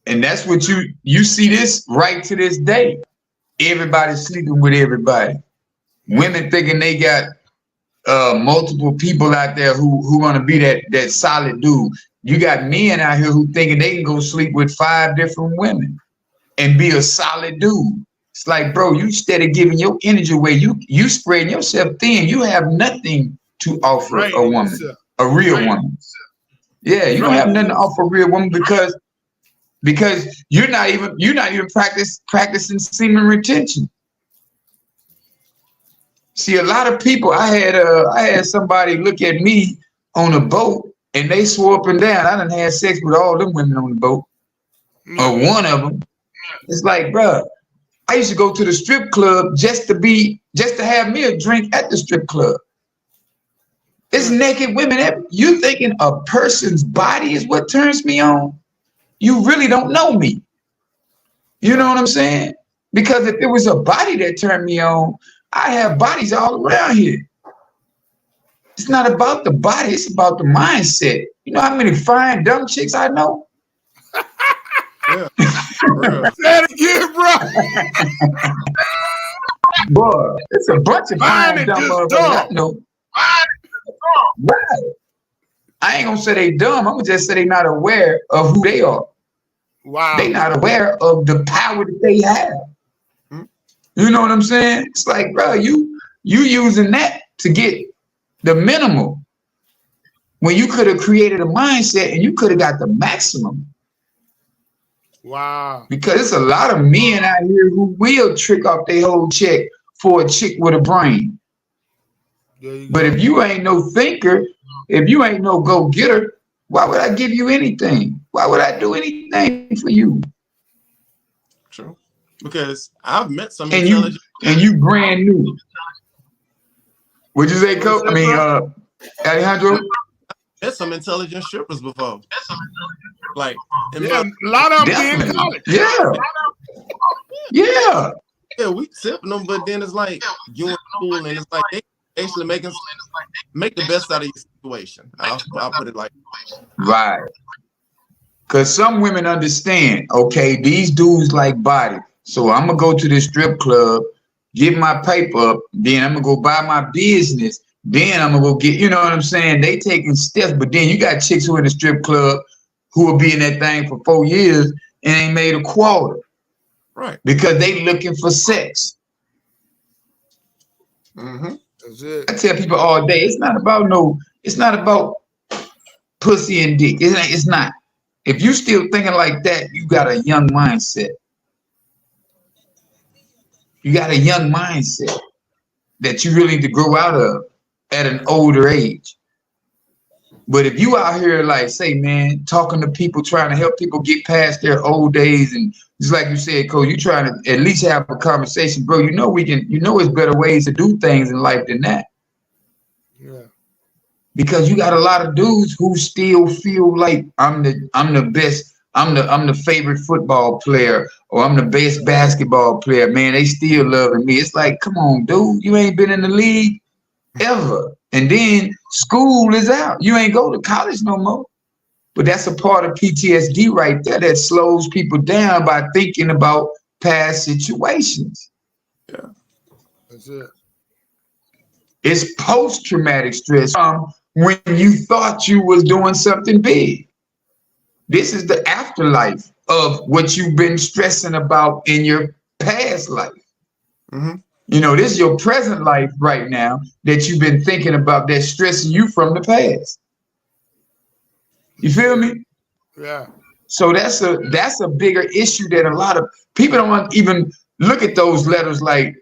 And that's what you see this right to this day. Everybody's sleeping with everybody. Women thinking they got multiple people out there who want to be that solid dude. You got men out here who thinking they can go sleep with 5 different women and be a solid dude. It's like, bro, you instead of giving your energy away, you spreading yourself thin. You have nothing to offer a woman, a real woman. Yeah, you don't have nothing to offer a real woman because you're not even practicing semen retention. See, a lot of people, I had somebody look at me on a boat and they swore up and down I done had sex with all them women on the boat, or one of them. It's like, bro, I used to go to the strip club just to have me a drink at the strip club. It's naked women. You thinking a person's body is what turns me on? You really don't know me. You know what I'm saying? Because if it was a body that turned me on, I have bodies all around here. It's not about the body, it's about the mindset. You know how many fine, dumb chicks I know? Yeah. Say it again, bro. Boy, it's a bunch of fine, dumb motherfuckers I know. Right. I ain't gonna say they dumb, I'm gonna just say they not aware of who they are. Wow. They not aware of the power that they have. You know what I'm saying? It's like, bro, you using that to get the minimal when you could have created a mindset and you could have got the maximum. Wow. Because there's a lot of men out here who will trick off their whole check for a chick with a brain. But if you ain't no thinker, if you ain't no go-getter, why would I give you anything? Why would I do anything for you? True. Because I've met some and intelligent you brand new. What'd you say, Coach? I mean, Alejandro? met some intelligent strippers before. Like, a lot of them in college. Yeah, we tipping them, but then it's like you in school, and it's like they actually make the best out of your situation. I'll put it like right. Because some women understand, okay, these dudes like body. So I'm going to go to this strip club, get my paper up, then I'm going to go buy my business, then I'm going to go get, you know what I'm saying? They taking steps, but then you got chicks who in the strip club who will be in that thing for 4 years and ain't made a quarter. Right. Because they looking for sex. Mm-hmm. That's it. I tell people all day, it's not about pussy and dick. It's not. If you still thinking like that, you got a young mindset. You got a young mindset that you really need to grow out of at an older age. But if you out here, like, say, man, talking to people, trying to help people get past their old days, and just like you said, Cole, you trying to at least have a conversation, bro. You know it's better ways to do things in life than that. Yeah. Because you got a lot of dudes who still feel like I'm the best. I'm the favorite football player, or I'm the best basketball player. Man, they still loving me. It's like, come on, dude, you ain't been in the league ever. And then school is out. You ain't go to college no more. But that's a part of PTSD right there that slows people down by thinking about past situations. Yeah, that's it. It's post-traumatic stress when you thought you was doing something big. This is the afterlife of what you've been stressing about in your past life. Mm-hmm. You know, this is your present life right now that you've been thinking about that's stressing you from the past. You feel me? Yeah. So that's a bigger issue that a lot of people don't even look at those letters like,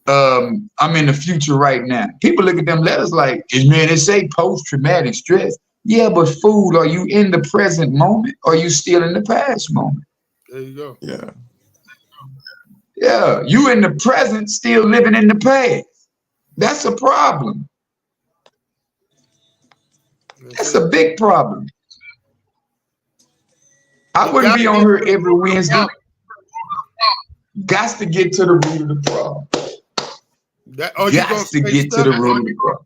I'm in the future right now. People look at them letters like, man, it say post-traumatic stress. Yeah, but fool, are you in the present moment or are you still in the past moment? There you go. Yeah. Yeah, you in the present still living in the past. That's a problem. That's a big problem. I wouldn't be on here every Wednesday. Got to get to the root of the problem. Got to get to the root of the problem.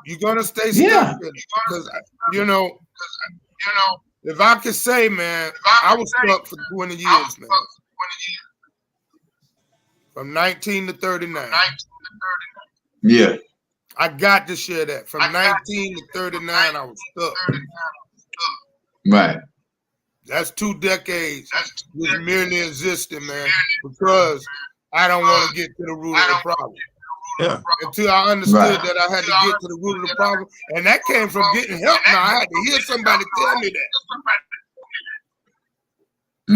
You're gonna stay stuck because if I could say, man, I was stuck for 20 years, man. From 19 to 39. Yeah. I got to share that. From 19 to 39, I was stuck. Right. That's 2 decades just merely existing, man, because I don't want to get to the root of the problem. Yeah. Until I understood that I had to get to the root of the problem. And that came from getting help. Now I had to hear somebody tell me that.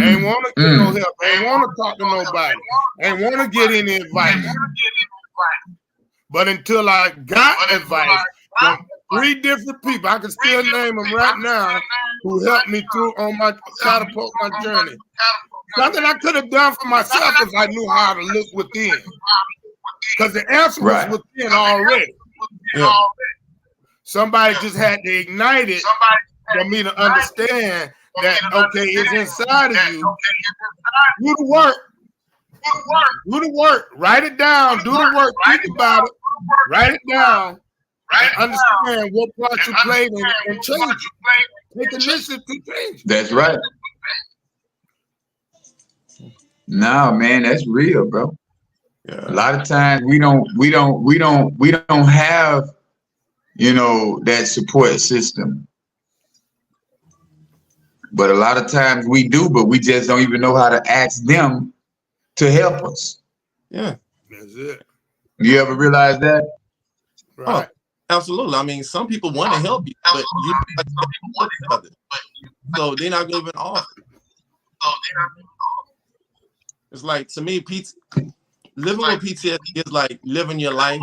Ain't want to get no help. Ain't want to talk to nobody. Ain't want to get any advice. But until I got advice from 3 different people, I can still name them right now, who helped me through on my catapult my journey. Something I could have done for myself if I knew how to look within. Because the answer was within already. Yeah. Somebody just had to ignite it for me to understand that, okay, it's inside of you. Do the work. Do the work. Write it down. Do the work. Think about it. Write it down. And understand what part you played and change it. Take initiative to change it. That's right. No, man, that's real, bro. Yeah. A lot of times we don't have, that support system. But a lot of times we do, but we just don't even know how to ask them to help us. Yeah. That's it. You ever realize that? Right. Oh, absolutely. I mean, some people want to help you, but you so they're not giving off. It's like, to me, living with PTSD is like living your life,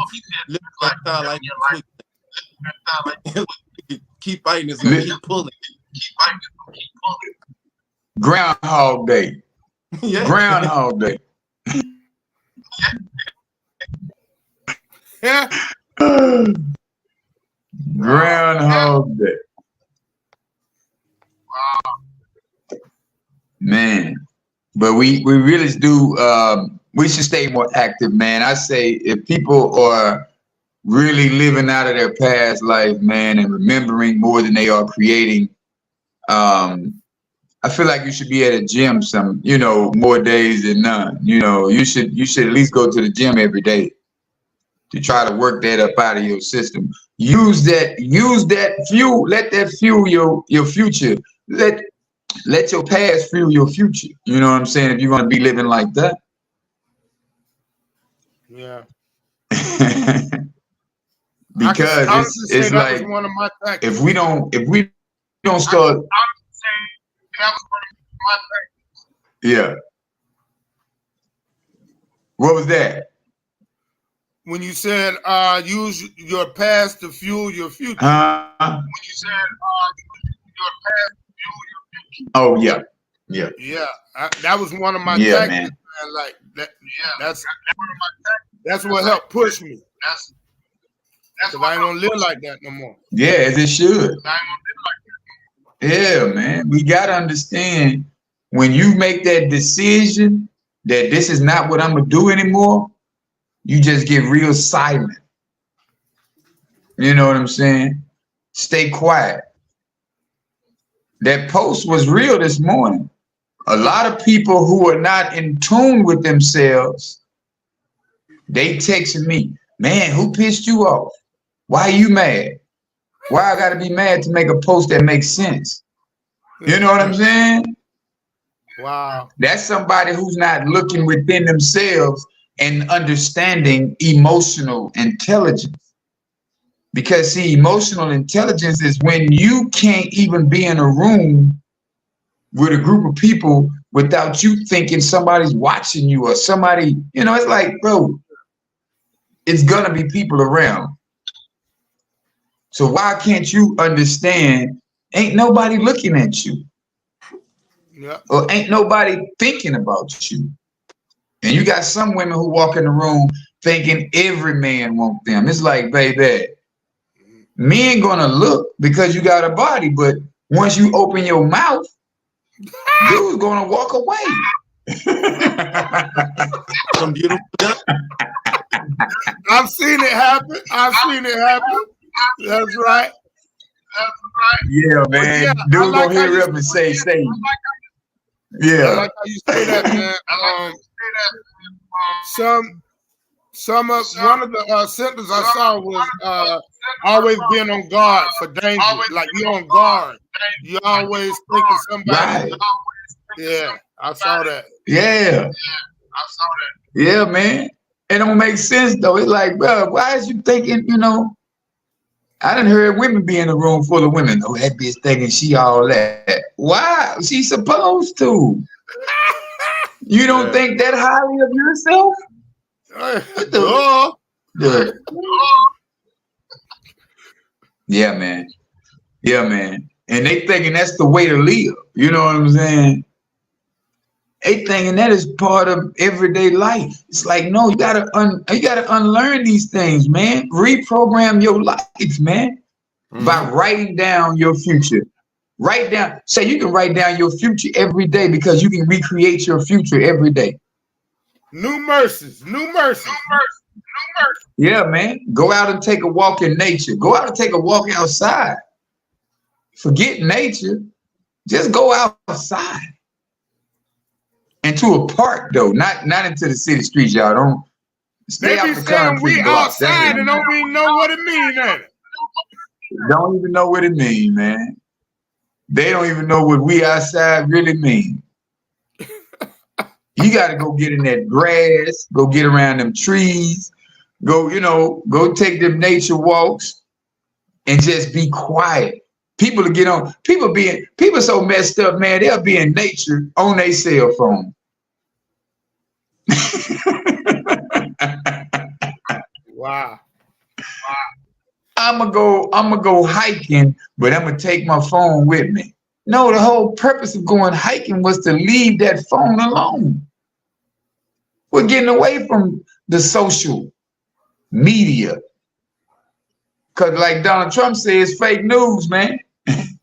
living lifestyle like keep fighting, it's gonna keep pulling. Groundhog Day. Yeah. Groundhog Day. Yeah. Groundhog Day. Man. But we really do, we should stay more active, man. I say if people are really living out of their past life, man, and remembering more than they are creating, I feel like you should be at a gym some, more days than none. You should at least go to the gym every day to try to work that up out of your system. Use that fuel, let that fuel your future. Let your past fuel your future. You know what I'm saying? If you're going to be living like that. Yeah. Because it's like, one of my if we don't start. Yeah. What was that? When you said use your past to fuel your future. When you said your past to fuel your future. Oh yeah. Yeah. Yeah. That was one of my tactics, man. Like that. Yeah. That's what helped push me. That's why I ain't gonna live like that no more. Yeah, as it should. Yeah, man. We gotta understand, when you make that decision that this is not what I'm gonna do anymore, you just get real silent. You know what I'm saying? Stay quiet. That post was real this morning. A lot of people who are not in tune with themselves, they texting me, man, who pissed you off? Why are you mad? Why I gotta be mad to make a post that makes sense? You know what I'm saying? Wow. That's somebody who's not looking within themselves and understanding emotional intelligence. Because see, emotional intelligence is when you can't even be in a room with a group of people without you thinking somebody's watching you or somebody, it's like, bro, it's gonna be people around. So why can't you understand? Ain't nobody looking at you. Yeah. Or ain't nobody thinking about you. And you got some women who walk in the room thinking every man wants them. It's like, baby, Men gonna look because you got a body, but once you open your mouth, dude's gonna walk away. Some beautiful. I've seen it happen. That's right. Yeah, man. Yeah, Dude like gonna hit her up and say. Yeah. I like how you say that, man. One of the symptoms I saw was always being on guard for danger. Like you're on guard. You always thinking somebody. Right. Yeah, I saw that. Yeah. Yeah, man. It don't make sense though. It's like, bro, why is you thinking, I done heard women be in a room full of women. Oh, that bitch thinking she all that. Why? She's supposed to. You don't think that highly of yourself? Yeah, man. Yeah, man. And they thinking that's the way to live. You know what I'm saying? They thinking that is part of everyday life. It's like, no, you gotta unlearn these things, man. Reprogram your life, man, by writing down your future. Say you can write down your future every day because you can recreate your future every day. New mercies. Yeah, man. Go out and take a walk in nature. Go out and take a walk outside. Forget nature. Just go outside. Into a park though, not into the city streets, y'all. Don't stay out the concrete. We outside and don't even know what it means. Don't even know what it means, man. They don't even know what we outside really mean. You got to go get in that grass, go get around them trees, go take them nature walks, and just be quiet. People so messed up, man. They'll be in nature on their cell phone. Wow. I'm gonna go hiking, but I'm gonna take my phone with me. No, the whole purpose of going hiking was to leave that phone alone. We're getting away from the social media. Cause like Donald Trump says, fake news, man.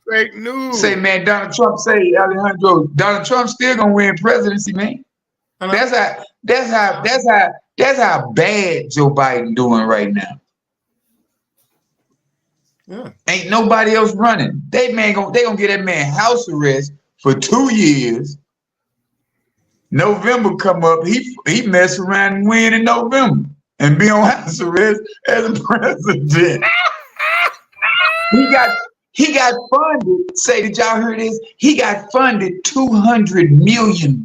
Fake news. Say, man, Donald Trump still gonna win presidency, man. That's how bad Joe Biden doing right now. Yeah. Ain't nobody else running. They gonna get that man house arrest for 2 years. November come up, he mess around and win in November and be on house arrest as a president. He got funded. Say, did y'all hear this? He got funded $200 million.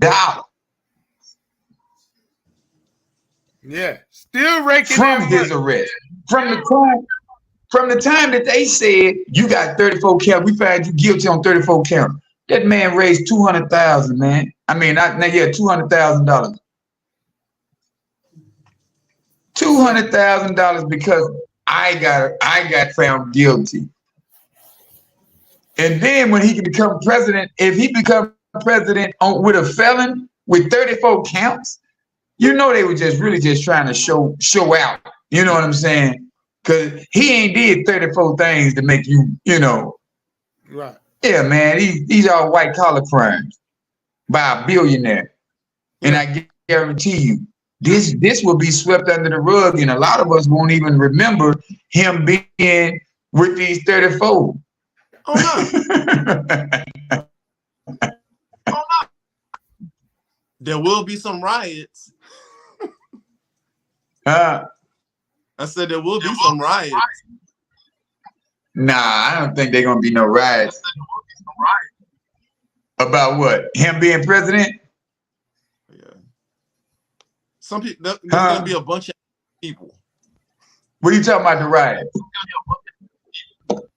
Yeah, still raking from his arrest. From the time that they said you got 34 counts, we found you guilty on 34 counts. That man raised $200,000, man. I mean, $200,000. $200,000 because I got found guilty. And then when he can become president, if he becomes president with a felon with 34 counts, they were just trying to show out. You know what I'm saying? Because he ain't did 34 things to make you, Right. Yeah, man, these are white collar crimes by a billionaire. And I guarantee you, this will be swept under the rug, and a lot of us won't even remember him being with these 34. Oh no. There will be some riots. I said there will be some riots. Nah, I don't think they're gonna be no riots. About what? Him being president? Yeah. Some people. There's gonna be a bunch of people. What are you talking about, the riots?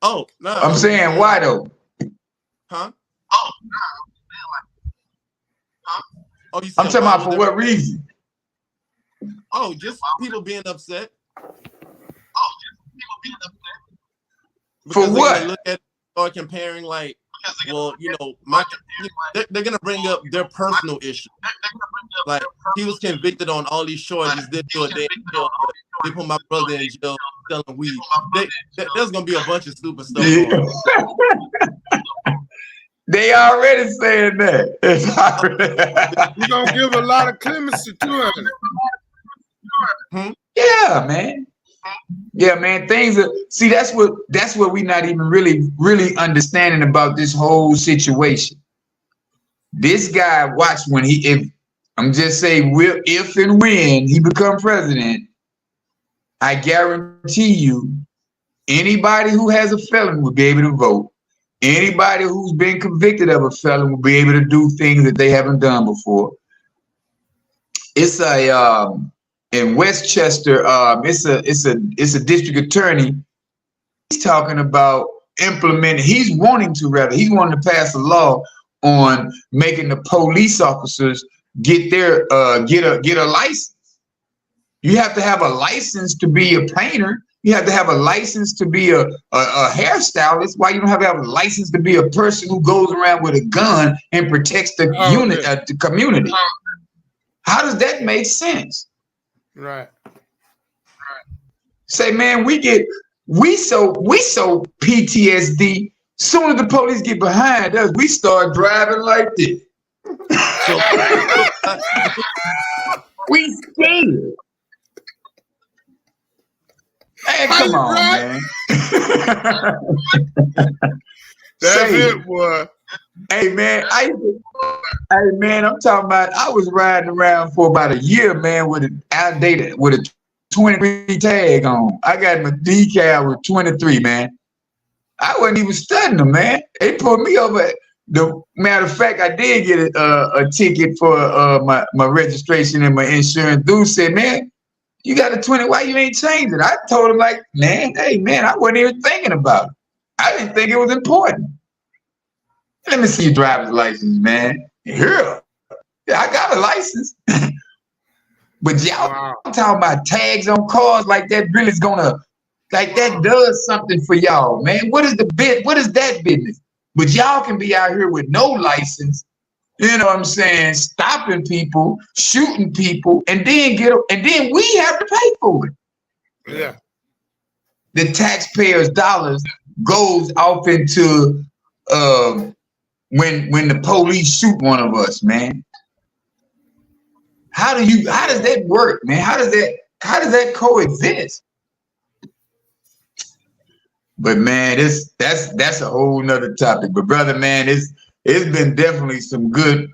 Oh no. I'm saying why though? Huh? Oh, you I'm talking about for what reason? Oh, just people being upset. For what? Look at or comparing, like, well, they're gonna bring up their personal issue. Like, he was convicted on all these charges. They put my brother in jail selling weed. There's gonna be a bunch of stupid stuff. Yeah. They already saying that. We're gonna give a lot of clemency to it. Yeah, man. Yeah, man. Things are that's what we not even really understanding about this whole situation. This guy, watch when if and when he become president, I guarantee you, anybody who has a felon will be able to vote. Anybody who's been convicted of a felon will be able to do things that they haven't done before. It's in Westchester, it's a district attorney. He's talking about he's wanting to pass a law on making the police officers get a license. You have to have a license to be a painter. You have to have a license to be a hairstylist. Why you don't have to have a license to be a person who goes around with a gun and protects the the community? How does that make sense? Right. Say, man, we so PTSD. Soon as the police get behind us, we start driving like this. We scared. Hey, come on, man. That's it, boy. Hey, man, I'm talking about, I was riding around for about a year, man, with an outdated, with a 23 tag on. I got my decal with 23, man. I wasn't even studying them, man. They pulled me over. The matter of fact, I did get a ticket for my registration and my insurance. Dude said, man, you got a 20, why you ain't changed it? I told him, like, hey, man, I wasn't even thinking about it. I didn't think it was important. Let me see your driver's license, man. Yeah, I got a license. But y'all talking about tags on cars like that really is gonna, like that does something for y'all, man. What is that business? But y'all can be out here with no license, you know what I'm saying, stopping people, shooting people, and then we have to pay for it. Yeah. The taxpayers' dollars goes off into when the police shoot one of us, man. How does that work, man? How does that coexist? But man, that's a whole nother topic. But brother, man, it's been definitely some good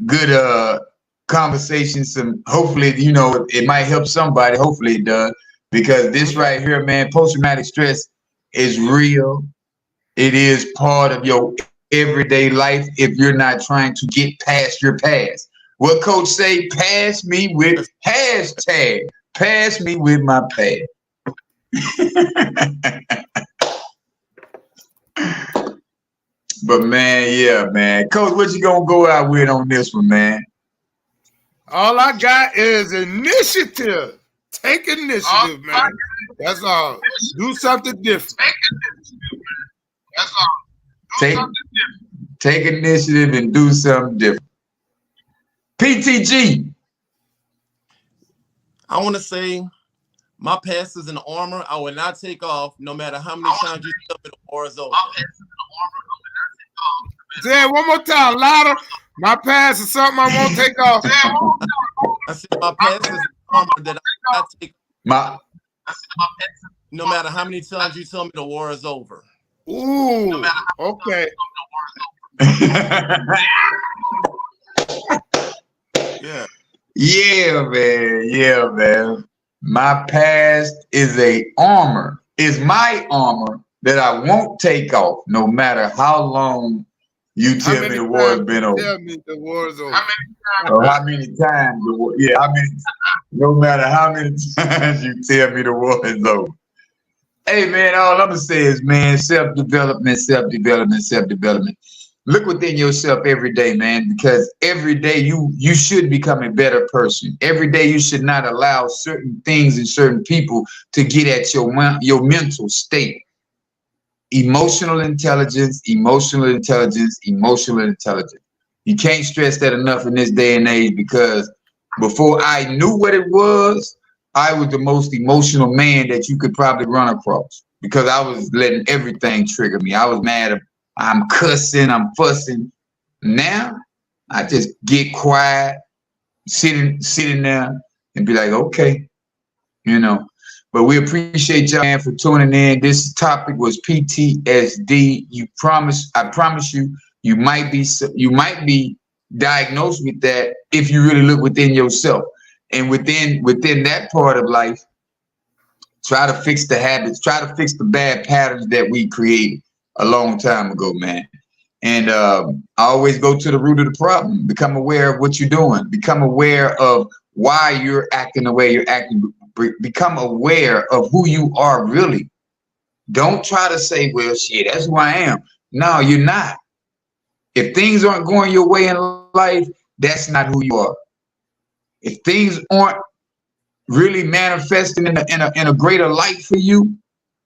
conversations. Hopefully, you know, it might help somebody. Hopefully it does, because this right here, man, post-traumatic stress is real. It is part of your everyday life if you're not trying to get past your past. What Coach say? Pass me with hashtag. Pass me with my past. But man, yeah, man. Coach, what you gonna go out with on this one, man? All I got is initiative. Take initiative, man. That's all. Do something different. That's all. Take initiative and do something different. PTG. I want to say my past is an armor. I will not take off no matter how many times you tell me the war is over. Say it one more time, louder. My past is something I won't take off. I said my past is an armor that I will not take off. No matter how many times you tell me the war is over. Ooh, okay. Yeah. Yeah, man. My past is my armor that I won't take off no matter how long you tell me the war has been over. Tell me the war is over. Or how many times the war, no matter how many times you tell me the war is over. Hey man, all I'm gonna say is, man, self-development. Look within yourself every day, man, because every day you should become a better person. Every day you should not allow certain things and certain people to get at your mental state. Emotional intelligence. You can't stress that enough in this day and age, because before I knew what it was, I was the most emotional man that you could probably run across because I was letting everything trigger me. I was mad. I'm cussing. I'm fussing. Now I just get quiet, sitting there, and be like, okay, you know. But we appreciate y'all, man, for tuning in. This topic was PTSD. I promise you, you might be diagnosed with that if you really look within yourself. And within that part of life, try to fix the habits, try to fix the bad patterns that we created a long time ago, man. And I always go to the root of the problem. Become aware of what you're doing. Become aware of why you're acting the way you're acting. Become aware of who you are really. Don't try to say, well, shit, that's who I am. No, you're not. If things aren't going your way in life, that's not who you are. If things aren't really manifesting in a greater light for you,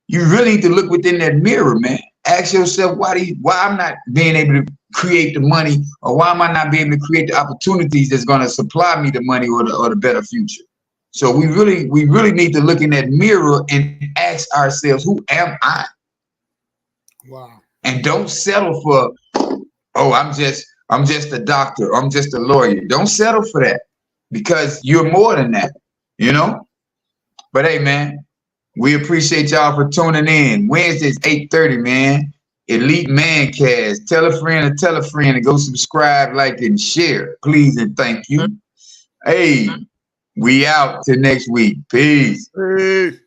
you really need to look within that mirror, man. Ask yourself why I'm not being able to create the money, or why am I not being able to create the opportunities that's going to supply me the money or the better future. So we really need to look in that mirror and ask ourselves, who am I? Wow. And don't settle for, oh, I'm just a doctor, I'm just a lawyer. Don't settle for that, because you're more than that, you know? But hey, man, we appreciate y'all for tuning in. Wednesdays, 8:30, man. Elite Mancast. Tell a friend and go subscribe, like, and share. Please and thank you. Hey, we out till next week. Peace. Peace.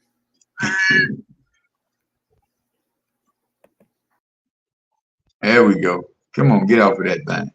There we go. Come on, get off of that thing.